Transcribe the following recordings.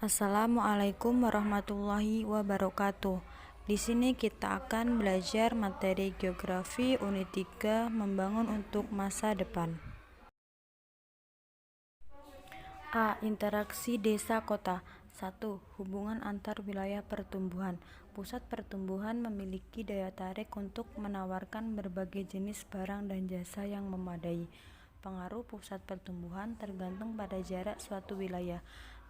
Assalamualaikum warahmatullahi wabarakatuh. Di sini kita akan belajar materi geografi unit 3 membangun untuk masa depan. A. Interaksi desa kota. 1. Hubungan antar wilayah pertumbuhan. Pusat pertumbuhan memiliki daya tarik untuk menawarkan berbagai jenis barang dan jasa yang memadai. Pengaruh pusat pertumbuhan tergantung pada jarak suatu wilayah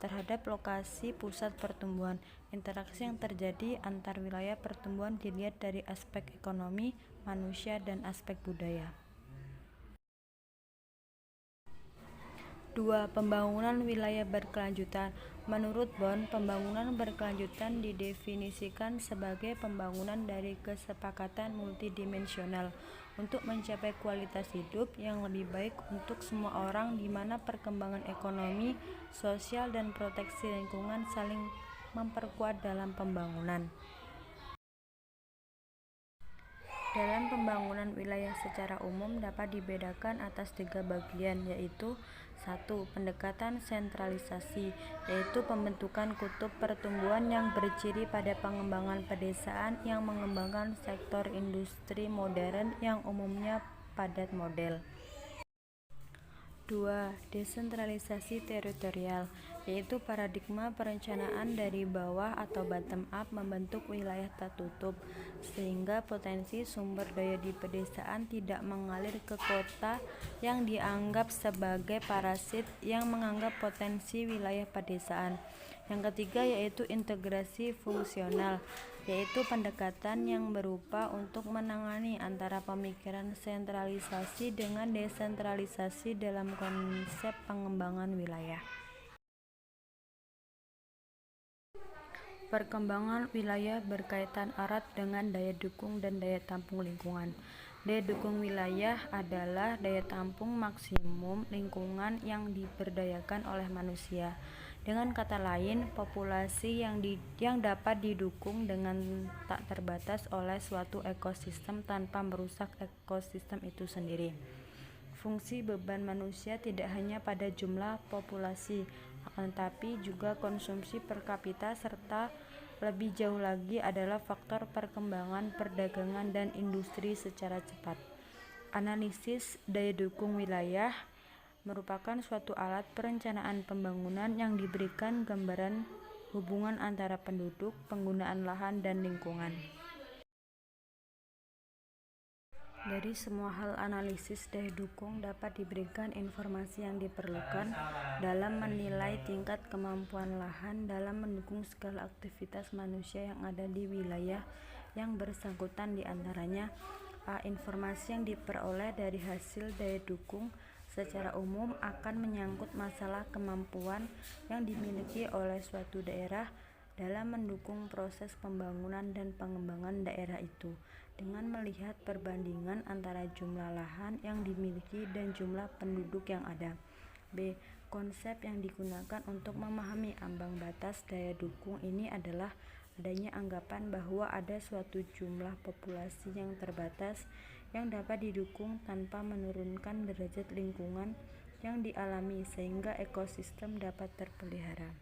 terhadap lokasi pusat pertumbuhan. Interaksi yang terjadi antar wilayah pertumbuhan dilihat dari aspek ekonomi, manusia, dan aspek budaya. 2. Pembangunan wilayah berkelanjutan. Menurut Bond, pembangunan berkelanjutan didefinisikan sebagai pembangunan dari kesepakatan multidimensional untuk mencapai kualitas hidup yang lebih baik untuk semua orang, di mana perkembangan ekonomi, sosial, dan proteksi lingkungan saling memperkuat dalam pembangunan. Dalam pembangunan wilayah secara umum dapat dibedakan atas 3 bagian, yaitu 1. Pendekatan sentralisasi, yaitu pembentukan kutub pertumbuhan yang berciri pada pengembangan pedesaan yang mengembangkan sektor industri modern yang umumnya padat model. 2. Desentralisasi teritorial, yaitu paradigma perencanaan dari bawah atau bottom up membentuk wilayah tertutup, sehingga potensi sumber daya di pedesaan tidak mengalir ke kota yang dianggap sebagai parasit yang menganggap potensi wilayah pedesaan. Yang ketiga yaitu integrasi fungsional, yaitu pendekatan yang berupa untuk menangani antara pemikiran sentralisasi dengan desentralisasi dalam konsep pengembangan wilayah. Perkembangan wilayah berkaitan erat dengan daya dukung dan daya tampung lingkungan. Daya dukung wilayah adalah daya tampung maksimum lingkungan yang diberdayakan oleh manusia. Dengan kata lain, populasi yang dapat didukung dengan tak terbatas oleh suatu ekosistem tanpa merusak ekosistem itu sendiri. Fungsi beban manusia tidak hanya pada jumlah populasi, akan tetapi juga konsumsi per kapita, serta lebih jauh lagi adalah faktor perkembangan perdagangan dan industri secara cepat. Analisis daya dukung wilayah merupakan suatu alat perencanaan pembangunan yang diberikan gambaran hubungan antara penduduk, penggunaan lahan, dan lingkungan. Dari semua hal analisis daya dukung dapat diberikan informasi yang diperlukan dalam menilai tingkat kemampuan lahan dalam mendukung segala aktivitas manusia yang ada di wilayah yang bersangkutan, di antaranya A. Informasi yang diperoleh dari hasil daya dukung secara umum akan menyangkut masalah kemampuan yang dimiliki oleh suatu daerah dalam mendukung proses pembangunan dan pengembangan daerah itu, dengan melihat perbandingan antara jumlah lahan yang dimiliki dan jumlah penduduk yang ada. B. Konsep yang digunakan untuk memahami ambang batas daya dukung ini adalah adanya anggapan bahwa ada suatu jumlah populasi yang terbatas yang dapat didukung tanpa menurunkan derajat lingkungan yang dialami, sehingga ekosistem dapat terpelihara.